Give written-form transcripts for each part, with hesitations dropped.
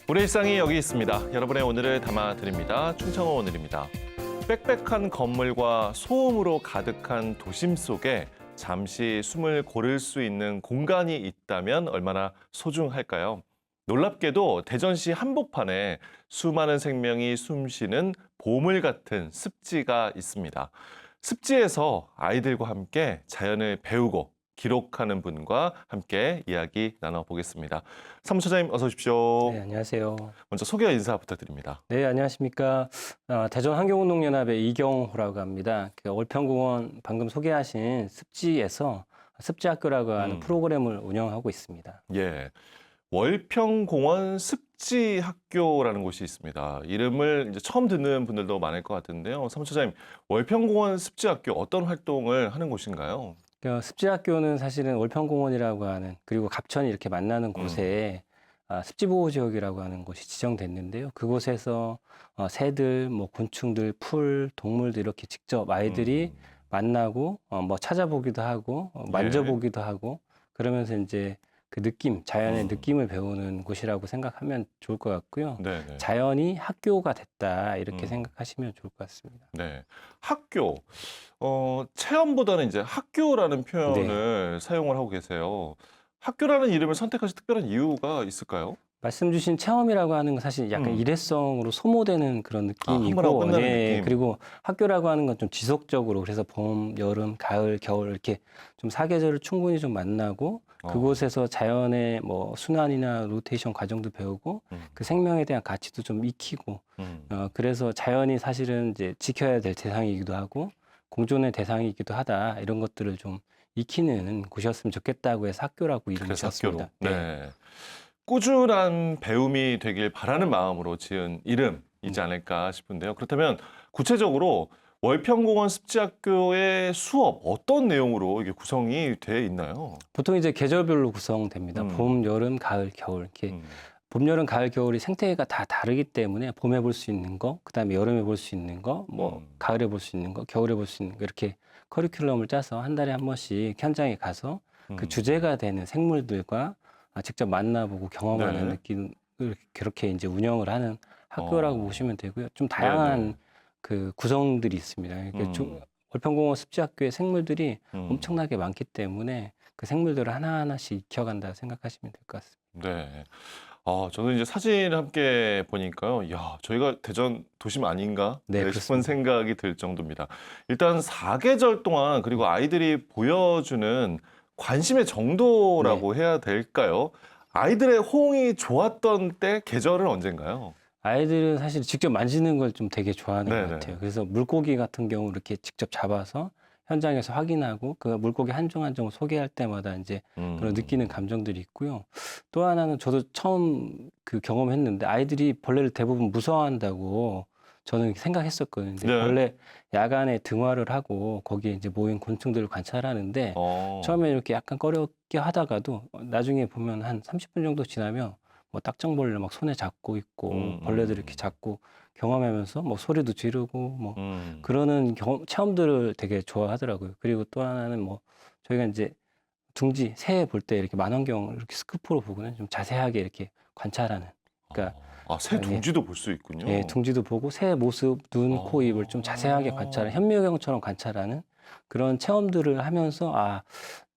우리 일상이 여기 있습니다. 여러분의 오늘을 담아드립니다. 충청어 오늘입니다. 빽빽한 건물과 소음으로 가득한 도심 속에 잠시 숨을 고를 수 있는 공간이 있다면 얼마나 소중할까요? 놀랍게도 대전시 한복판에 수많은 생명이 숨쉬는 보물 같은 습지가 있습니다. 습지에서 아이들과 함께 자연을 배우고 기록하는 분과 함께 이야기 나눠보겠습니다. 사무처장님 어서 오십시오. 네, 안녕하세요. 먼저 소개와 인사 부탁드립니다. 네, 안녕하십니까. 대전 환경운동연합의 이경호라고 합니다. 그 올평공원 방금 소개하신 습지에서 습지학교라고 하는 프로그램을 운영하고 있습니다. 예, 월평공원 습지학교라는 곳이 있습니다. 이름을 이제 처음 듣는 분들도 많을 것 같은데요. 사무처장님, 월평공원 습지학교 어떤 활동을 하는 곳인가요? 그 습지학교는 사실은 올평공원이라고 하는 그리고 갑천이 이렇게 만나는 곳에 습지보호지역이라고 하는 곳이 지정됐는데요. 그곳에서 새들, 뭐 곤충들, 풀, 동물들 이렇게 직접 아이들이 만나고 뭐 찾아보기도 하고 만져보기도 하고 그러면서 이제 그 느낌, 자연의 느낌을 배우는 곳이라고 생각하면 좋을 것 같고요. 네네. 자연이 학교가 됐다 이렇게 생각하시면 좋을 것 같습니다. 네. 학교. 체험보다는 이제 학교라는 표현을 사용을 하고 계세요. 학교라는 이름을 선택하신 특별한 이유가 있을까요? 말씀 주신 체험이라고 하는 건 사실 약간 일회성으로 소모되는 그런 한 번 하고 느낌이고, 끝나는 네, 느낌. 그리고 학교라고 하는 건 좀 지속적으로 그래서 봄, 여름, 가을, 겨울 이렇게 좀 사계절을 충분히 좀 만나고 그곳에서 자연의 뭐 순환이나 로테이션 과정도 배우고 그 생명에 대한 가치도 좀 익히고 그래서 자연이 사실은 이제 지켜야 될 대상이기도 하고 공존의 대상이기도 하다 이런 것들을 좀 익히는 곳이었으면 좋겠다고 해서 학교라고 이름을 그래서 학교로. 지었습니다. 네. 꾸준한 배움이 되길 바라는 마음으로 지은 이름이지 않을까 싶은데요. 그렇다면 구체적으로 월평공원 습지학교의 수업 어떤 내용으로 이게 구성이 돼 있나요? 보통 이제 계절별로 구성됩니다. 봄, 여름, 가을, 겨울 이렇게 봄, 여름, 가을, 겨울이 생태계가 다 다르기 때문에 봄에 볼 수 있는 거, 그다음에 여름에 볼 수 있는 거, 뭐 가을에 볼 수 있는 거, 겨울에 볼 수 있는 거 이렇게 커리큘럼을 짜서 한 달에 한 번씩 현장에 가서 그 주제가 되는 생물들과 직접 만나보고 경험하는 네. 느낌을 그렇게 이제 운영을 하는 학교라고 보시면 되고요. 좀 다양한 네네. 그 구성들이 있습니다. 이렇게 월평공원 습지학교의 생물들이 엄청나게 많기 때문에 그 생물들을 하나하나씩 익혀간다 생각하시면 될 것 같습니다. 네. 저는 이제 사진을 함께 보니까요. 야, 저희가 대전 도심 아닌가? 네, 싶은 그렇습니다. 생각이 들 정도입니다. 일단 사계절 동안 그리고 아이들이 보여주는 관심의 정도라고 해야 될까요? 아이들의 호응이 좋았던 때 계절은 언젠가요? 아이들은 사실 직접 만지는 걸 좀 되게 좋아하는 것 네네. 같아요. 그래서 물고기 같은 경우 이렇게 직접 잡아서 현장에서 확인하고 그 물고기 한 종 한 종을 소개할 때마다 이제 그런 느끼는 감정들이 있고요. 또 하나는 저도 처음 그 경험했는데 아이들이 벌레를 대부분 무서워한다고 저는 생각했었거든요. 근데 네. 벌레 야간에 등화를 하고 거기에 이제 모인 곤충들을 관찰하는데 처음에 이렇게 약간 꺼렵게 하다가도 나중에 보면 한 30분 정도 지나면 뭐 딱정벌레 막 손에 잡고 있고 벌레들 이렇게 잡고 경험하면서 뭐 소리도 지르고 뭐 그러는 체험들을 되게 좋아하더라고요. 그리고 또 하나는 뭐 저희가 이제 둥지 새 볼 때 이렇게 망원경 이렇게 스코프로 보고는 좀 자세하게 이렇게 관찰하는. 그러니까 새 예, 둥지도 볼 수 있군요. 예, 둥지도 보고 새 모습, 눈, 코, 입을 좀 자세하게 관찰하는 현미경처럼 관찰하는 그런 체험들을 하면서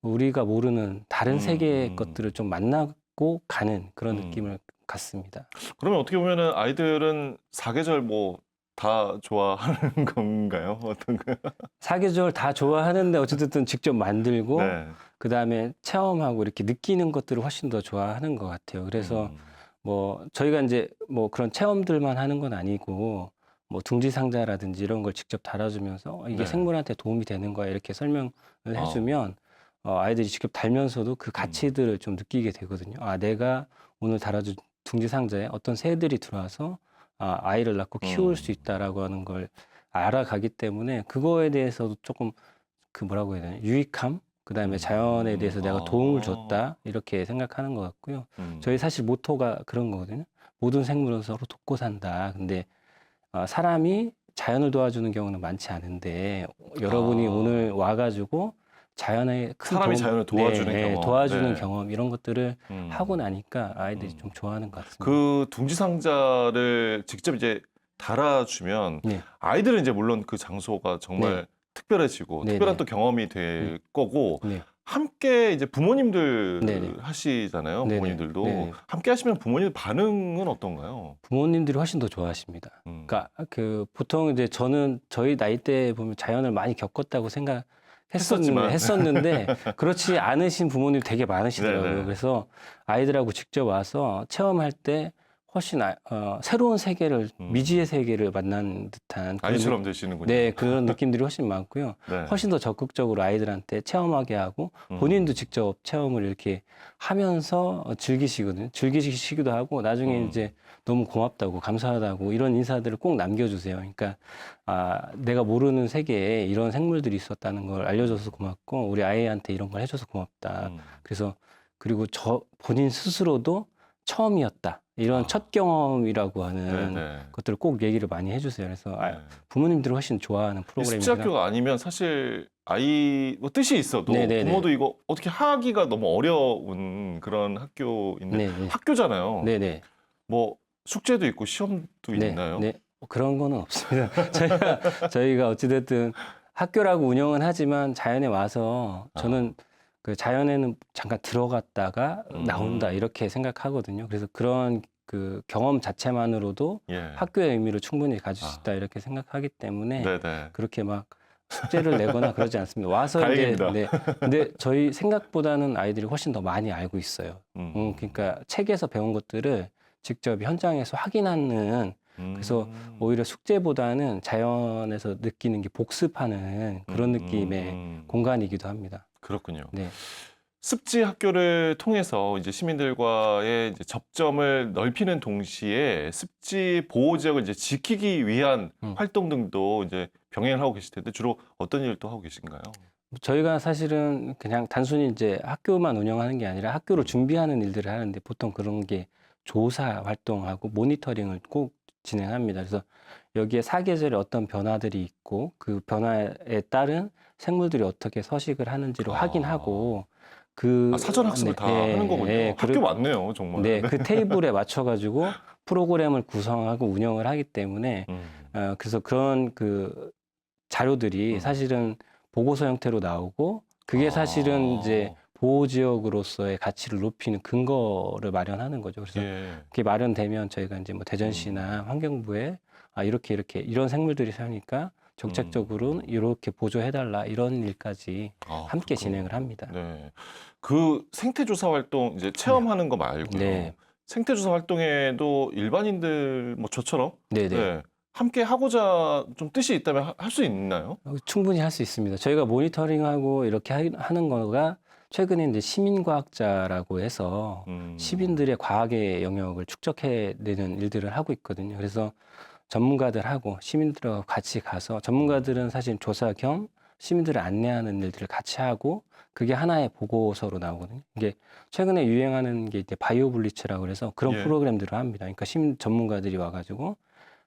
우리가 모르는 다른 세계의 것들을 좀 만나고 가는 그런 느낌을 갖습니다. 그러면 어떻게 보면은 아이들은 사계절 뭐 다 좋아하는 건가요? 어떤가요? 사계절 다 좋아하는데 어쨌든 직접 만들고 네. 그다음에 체험하고 이렇게 느끼는 것들을 훨씬 더 좋아하는 것 같아요. 그래서 뭐 저희가 이제 뭐 그런 체험들만 하는 건 아니고 뭐 둥지 상자라든지 이런 걸 직접 달아주면서 이게 네. 생물한테 도움이 되는 거야 이렇게 설명을 해주면 아이들이 직접 달면서도 그 가치들을 좀 느끼게 되거든요. 내가 오늘 달아준 둥지 상자에 어떤 새들이 들어와서 아이를 낳고 키울 수 있다라고 하는 걸 알아가기 때문에 그거에 대해서도 조금 그 뭐라고 해야 되나 유익함 그다음에 자연에 대해서 내가 도움을 줬다 이렇게 생각하는 것 같고요. 저희 사실 모토가 그런 거거든요. 모든 생물은 서로 돕고 산다. 근데 사람이 자연을 도와주는 경우는 많지 않은데 여러분이 오늘 와가지고 자연의 큰 사람이 도움, 자연을 도와주는 네, 경험. 도와주는 네. 경험 이런 것들을 하고 음. 나니까 아이들이 좀 좋아하는 것 같습니다. 그 둥지 상자를 직접 이제 달아주면 네, 아이들은 이제 물론 그 장소가 정말 네. 특별해지고 네, 특별한 네. 또 경험이 될 거고 네, 함께 이제 부모님들 네, 네. 하시잖아요. 네, 네. 부모님들도 네, 네. 함께 하시면 부모님 반응은 어떤가요? 부모님들이 훨씬 더 좋아하십니다. 음. 그러니까 그 보통 이제 저는 저희 나이 때 보면 자연을 많이 겪었다고 했었지만. 했었는데 그렇지 않으신 부모님 되게 많으시더라고요. 네네. 그래서 아이들하고 직접 와서 체험할 때 훨씬 새로운 세계를 미지의 세계를 만난 듯한 그런 아이처럼 되시는군요. 네, 그런 느낌들이 훨씬 많고요. 네. 훨씬 더 적극적으로 아이들한테 체험하게 하고 본인도 직접 체험을 이렇게 하면서 즐기시거든요. 즐기시기도 하고 나중에 이제 너무 고맙다고 감사하다고 이런 인사들을 꼭 남겨주세요. 그러니까 내가 모르는 세계에 이런 생물들이 있었다는 걸 알려줘서 고맙고 우리 아이한테 이런 걸 해줘서 고맙다. 그래서 그리고 본인 스스로도 처음이었다. 이런 첫 경험이라고 하는 네네. 것들을 꼭 얘기를 많이 해주세요. 그래서 네. 부모님들이 훨씬 좋아하는 이 프로그램이긴 습지학교가 아니면 사실 아이 뭐 뜻이 있어도 네네네. 부모도 이거 어떻게 하기가 너무 어려운 그런 학교인데 네네. 학교잖아요. 네네. 뭐 숙제도 있고 시험도 네. 있나요? 네. 그런 거는 없습니다. 저희가 어찌됐든 학교라고 운영은 하지만 자연에 와서 저는 그 자연에는 잠깐 들어갔다가 나온다 이렇게 생각하거든요. 그래서 그런 그 경험 자체만으로도 예. 학교의 의미를 충분히 가질 수 있다 이렇게 생각하기 때문에 네네. 그렇게 막 숙제를 내거나 그러지 않습니다. 와서 이제 다행입니다. 네. 근데 저희 생각보다는 아이들이 훨씬 더 많이 알고 있어요. 그러니까 책에서 배운 것들을 직접 현장에서 확인하는 그래서 오히려 숙제보다는 자연에서 느끼는 게 복습하는 그런 느낌의 공간이기도 합니다. 그렇군요. 네. 습지 학교를 통해서 이제 시민들과의 이제 접점을 넓히는 동시에 습지 보호 지역을 이제 지키기 위한 활동 등도 이제 병행을 하고 계실 텐데 주로 어떤 일을 또 하고 계신가요? 저희가 사실은 그냥 단순히 이제 학교만 운영하는 게 아니라 학교를 준비하는 일들을 하는데 보통 그런 게 조사 활동하고 모니터링을 꼭 진행합니다. 그래서 여기에 사계절에 어떤 변화들이 있고 그 변화에 따른 생물들이 어떻게 서식을 하는지를 확인하고 사전 학습을 다 하는 거군요. 학교 맞네요, 정말. 네, 그 테이블에 맞춰가지고 프로그램을 구성하고 운영을 하기 때문에 그래서 그런 그 자료들이 사실은 보고서 형태로 나오고 그게 사실은 이제 보호지역으로서의 가치를 높이는 근거를 마련하는 거죠. 그래서 그게 마련되면 저희가 이제 뭐 대전시나 환경부에 이렇게 이런 생물들이 사니까 정책적으로는 이렇게 보조해달라 이런 일까지 함께 진행을 합니다. 네. 그 생태조사 활동 이제 체험하는 거 말고요. 네. 생태조사 활동에도 일반인들 뭐 저처럼 네네. 함께 하고자 좀 뜻이 있다면 할 수 있나요? 충분히 할 수 있습니다. 저희가 모니터링하고 이렇게 하는 거가 최근에 이제 시민과학자라고 해서 시민들의 과학의 영역을 축적해내는 일들을 하고 있거든요. 그래서 전문가들하고 시민들하고 같이 가서 전문가들은 사실 조사 겸 시민들을 안내하는 일들을 같이 하고 그게 하나의 보고서로 나오거든요. 이게 최근에 유행하는 게 이제 바이오 블리츠라고 그래서 그런 프로그램들을 합니다. 그러니까 시민 전문가들이 와가지고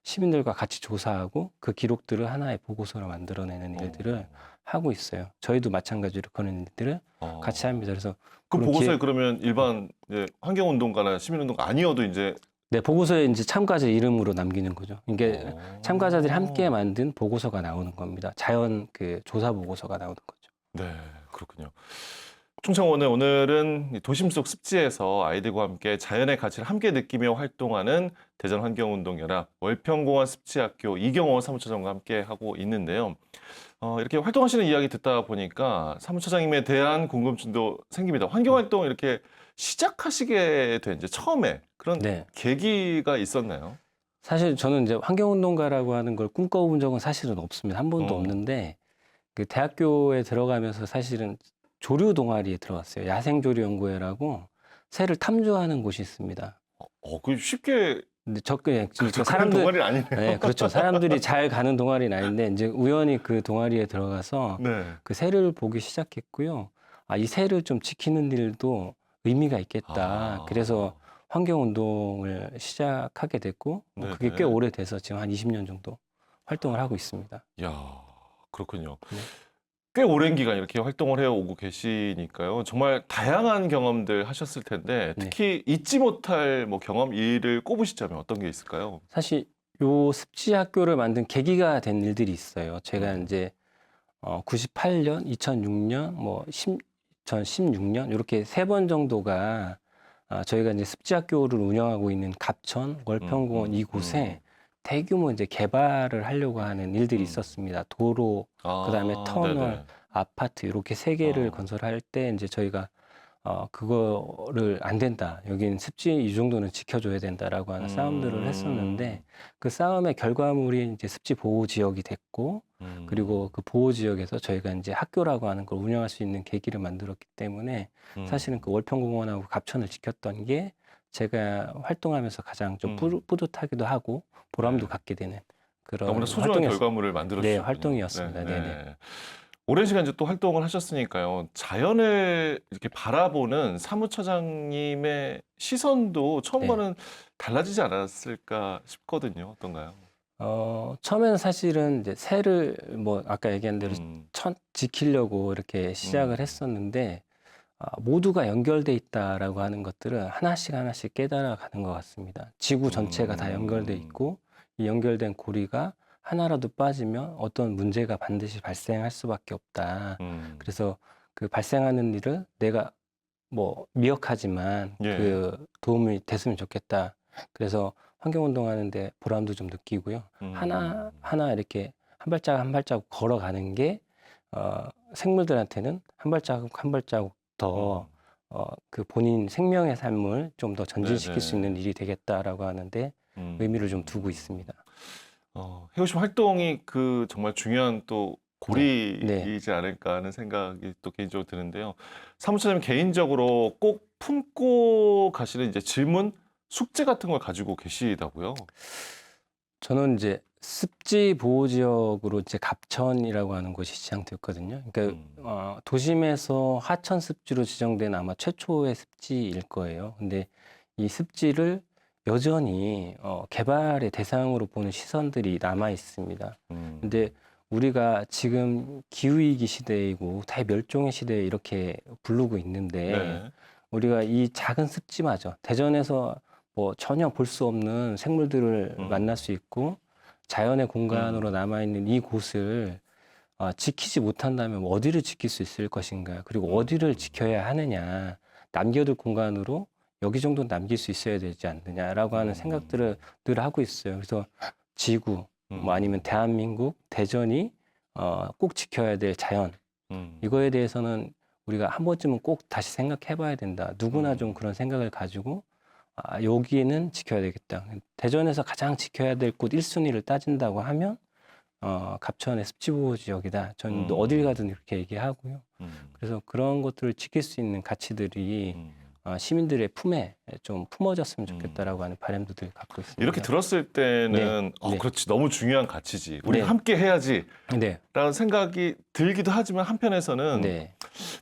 시민들과 같이 조사하고 그 기록들을 하나의 보고서로 만들어내는 일들을 하고 있어요. 저희도 마찬가지로 그런 일들을 같이 합니다. 그래서 그 보고서에 그러면 일반 이제 환경운동가나 시민운동가 아니어도 이제 네, 보고서에 이제 참가자 이름으로 남기는 거죠. 이게 참가자들이 함께 만든 보고서가 나오는 겁니다. 자연 그 조사 보고서가 나오는 거죠. 네, 그렇군요. 충청원의 오늘은 도심 속 습지에서 아이들과 함께 자연의 가치를 함께 느끼며 활동하는 대전환경운동연합 월평공원 습지학교 이경호 사무처장과 함께 하고 있는데요. 이렇게 활동하시는 이야기 듣다 보니까 사무처장님에 대한 궁금증도 생깁니다. 환경활동 이렇게 시작하시게 된 이제 처음에 그런 계기가 있었나요? 사실 저는 이제 환경운동가라고 하는 걸 꿈꿔본 적은 사실은 없습니다. 한 번도 없는데 그 대학교에 들어가면서 사실은 조류 동아리에 들어갔어요. 야생조류연구회라고 새를 탐조하는 곳이 있습니다. 그 쉽게 근데 그러니까 사람들 동아리 아니네요. 네, 그렇죠. 사람들이 잘 가는 동아리는 아닌데 이제 우연히 그 동아리에 들어가서 그 새를 보기 시작했고요. 이 새를 좀 지키는 일도 의미가 있겠다. 그래서 환경운동을 시작하게 됐고 그게 꽤 오래돼서 지금 한 20년 정도 활동을 하고 있습니다. 야, 그렇군요. 꽤 오랜 기간 이렇게 활동을 해오고 계시니까요. 정말 다양한 경험들 하셨을 텐데 네. 특히 잊지 못할 뭐 경험, 일을 꼽으시자면 어떤 게 있을까요? 사실 요 습지 학교를 만든 계기가 된 일들이 있어요. 제가 음. 인제 98년, 2006년, 뭐 2016년 요렇게 3번 정도가 저희가 인제 습지 학교를 운영하고 있는 갑천, 월평공원 이곳에 대규모 인제 개발을 하려고 하는 일들이 음. 있었습니다. 도로, 그다음에 아, 터널, 네네. 아파트 요렇게 3 개를 어. 건설할 때 인제 저희가 그거를 "안 된다. 여긴 습지 이 정도는 지켜줘야 된다."라고 하는 싸움들을 했었는데 음. 그 싸움의 결과물이 인제 습지 보호 지역이 됐고 그리고 음. 그 보호 지역에서 저희가 인제 학교라고 하는 걸 운영할 수 있는 계기를 만들었기 때문에 사실은 음. 그 월평공원하고 갑천을 지켰던 게 제가 활동하면서 가장 좀 음. 뿌듯하기도 하고 보람도 네. 갖게 되는 너무나 그런 소중한 활동이었 결과물을 만들어 네, 주셨군요. 활동이었습니다. 네네. 네네. 오랜 시간 이제 또 활동을 하셨으니까요. 자연을 이렇게 바라보는 사무처장님의 시선도 네. 처음과는 달라지지 않았을까 싶거든요. 어떤가요? 처음에는 사실은 이제 새를 뭐 아까 얘기한 대로 음. 지키려고 이렇게 시작을 음. 했었는데 모두가 연결돼 있다라고 하는 것들을 하나씩 하나씩 깨달아 가는 것 같습니다. 지구 전체가 다 연결돼 음. 있고 이 연결된 고리가 하나라도 빠지면 어떤 문제가 반드시 발생할 수밖에 없다. 음. 그래서 그 발생하는 일을 내가 뭐 미약하지만 예. 그 도움이 됐으면 좋겠다. 그래서 환경운동하는 데 보람도 좀 느끼고요. 음. 하나하나 이렇게 한 발자국 한 발자국 걸어가는 게 생물들한테는 한 발자국 한 발자국 음. 더 그 본인 생명의 삶을 좀 더 전진시킬 수 있는 네네. 일이 되겠다라고 하는데 의미를 좀 두고 음. 있습니다. 해오신 활동이 그 정말 중요한 또 네. 네. 고리이지 않을까 하는 생각이 또 개인적으로 드는데요. 사무처장님 개인적으로 꼭 품고 가시는 이제 질문, 숙제 같은 걸 가지고 계시다고요? 저는 이제 습지 보호 지역으로 이제 갑천이라고 하는 곳이 지정됐거든요. 그러니까 음. 도심에서 하천 습지로 지정된 아마 최초의 습지일 거예요. 근데 이 습지를 여전히 개발의 대상으로 보는 시선들이 남아 있습니다. 음. 근데 우리가 지금 기후위기 시대이고 대멸종의 시대에 이렇게 부르고 있는데 네. 우리가 이 작은 습지마저 대전에서 뭐 전혀 볼 수 없는 생물들을 만날 음. 수 있고 자연의 공간으로 음. 남아있는 이곳을 지키지 못한다면 어디를 지킬 수 있을 것인가? 그리고 음. 어디를 지켜야 하느냐? 남겨둘 공간으로 여기 정도는 남길 수 있어야 되지 않느냐라고 하는 생각들을 음. 늘 하고 있어요. 그래서 지구 뭐 아니면 음. 대한민국, 대전이 꼭 지켜야 될 자연 음. 이거에 대해서는 우리가 한 번쯤은 꼭 다시 생각해 봐야 된다. 누구나 좀 음. 그런 생각을 가지고 여기는 지켜야 되겠다. 대전에서 가장 지켜야 될 곳 1순위를 따진다고 하면 갑천의 습지보호 지역이다. 저는 어딜 음. 가든 이렇게 얘기하고요. 음. 그래서 그런 것들을 지킬 수 있는 가치들이 음. 시민들의 품에 좀 품어졌으면 음. 좋겠다라고 하는 바람도 늘 갖고 이렇게 있습니다. 들었을 네. 때는 네. 그렇지. 너무 중요한 가치지. 우리가 네. 함께 해야지. 네. 라는 생각이 들기도 하지만 한편에서는 네.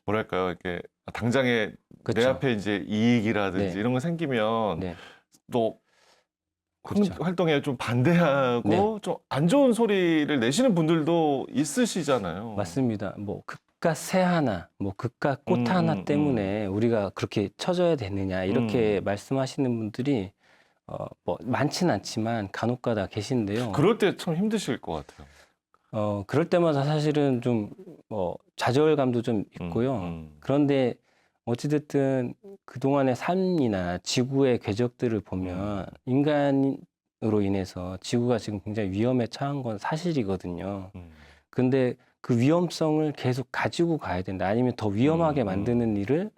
뭐랄까요? 이렇게 당장에 내 그쵸. 앞에 이제 이익이라든지 네. 이런 거 생기면 네. 또 그쵸. 활동에 좀 네. 반대하고 좀 안 좋은 소리를 내시는 분들도 있으시잖아요. 맞습니다. 뭐 그깟 새 하나, 뭐 그깟 꽃 하나 때문에 우리가 그렇게 처져야 되느냐 이렇게 음. 말씀하시는 분들이 뭐 많진 않지만 간혹가다 계신데요. 그럴 때 참 힘드실 것 같아요. 그럴 때마다 사실은 좀 좌절감도 좀 음. 있고요. 음. 그런데 어찌 됐든 그동안의 삶이나 지구의 궤적들을 보면 음. 인간으로 인해서 지구가 지금 굉장히 위험에 처한 건 사실이거든요. 음. 근데 그 위험성을 계속 가지고 가야 된다. 아니면 더 위험하게 만드는 일을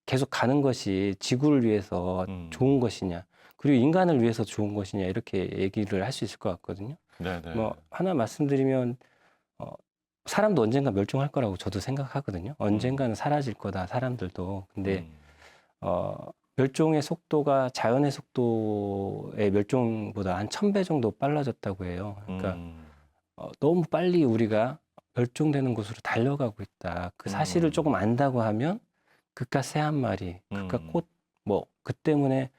계속 가는 것이 지구를 위해서 좋은 것이냐, 그리고 인간을 위해서 좋은 것이냐 이렇게 얘기를 할 수 있을 것 같거든요. 네네. 뭐 하나 말씀드리면 사람도 언젠가 멸종할 거라고 저도 생각하거든요. 언젠가는 사라질 거다, 사람들도. 근데 멸종의 속도가 자연의 속도의 멸종보다 한 1000배 정도 빨라졌다고 해요. 그러니까 너무 빨리 우리가 멸종되는 곳으로 달려가고 있다. 그 사실을 조금 안다고 하면 그깟 새 한 마리, 그깟 꽃, 뭐 그 때문에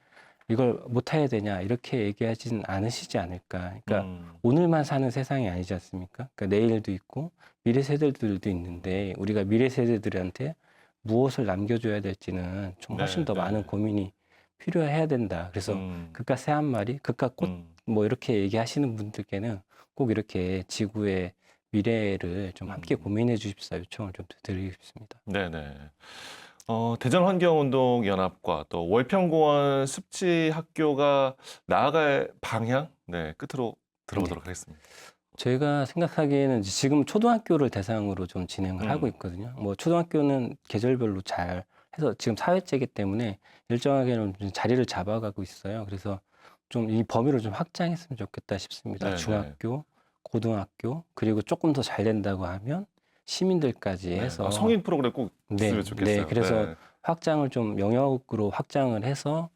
이걸 못 해야 되냐 이렇게 얘기하진 않으시지 않을까. 그러니까 오늘만 사는 세상이 아니지 않습니까? 그러니까 내일도 있고 미래 세대들도 있는데 우리가 미래 세대들한테 무엇을 남겨줘야 될지는 좀 훨씬 더 많은 고민이 필요해야 된다. 그래서 그깟 새 한 마리, 그깟 꽃 뭐 이렇게 얘기하시는 분들께는 꼭 이렇게 지구의 미래를 좀 함께 고민해 주십사 요청을 좀 드리고 싶습니다. 네네. 대전환경운동연합과 또 월평공원 습지학교가 나아갈 방향, 네, 끝으로 들어보도록 하겠습니다. 저희가 생각하기에는 지금 초등학교를 대상으로 좀 진행을 하고 있거든요. 뭐 초등학교는 계절별로 잘 해서 지금 사회제이기 때문에 일정하게는 좀 자리를 잡아가고 있어요. 그래서 좀 이 범위를 좀 확장했으면 좋겠다 싶습니다. 네네. 중학교, 고등학교, 그리고 조금 더 잘 된다고 하면 시민들까지 해서 성인 프로그램 꼭 있으면 좋겠어요. 네, 그래서 확장을 좀 영역으로 확장을 해서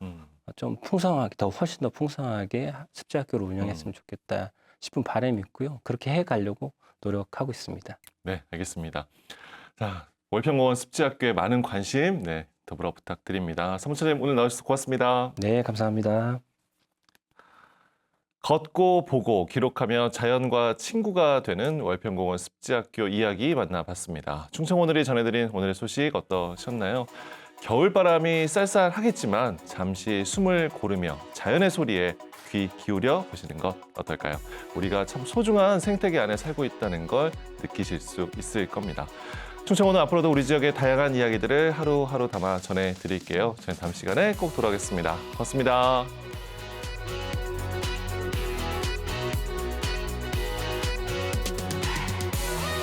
좀 풍성하게, 훨씬 더 풍성하게 습지학교를 운영했으면 좋겠다 싶은 바람이 있고요. 그렇게 해가려고 노력하고 있습니다. 네, 알겠습니다. 자, 월평공원 습지학교에 많은 관심, 네, 더불어 부탁드립니다. 사무처님 오늘 나와주셔서 고맙습니다. 네, 감사합니다. 걷고 보고 기록하며 자연과 친구가 되는 월평공원 습지학교 이야기 만나봤습니다. 충청오늘이 전해드린 오늘의 소식 어떠셨나요? 겨울바람이 쌀쌀하겠지만 잠시 숨을 고르며 자연의 소리에 귀 기울여 보시는 것 어떨까요? 우리가 참 소중한 생태계 안에 살고 있다는 걸 느끼실 수 있을 겁니다. 충청오늘 앞으로도 우리 지역의 다양한 이야기들을 하루하루 담아 전해드릴게요. 저는 다음 시간에 꼭 돌아오겠습니다. 고맙습니다.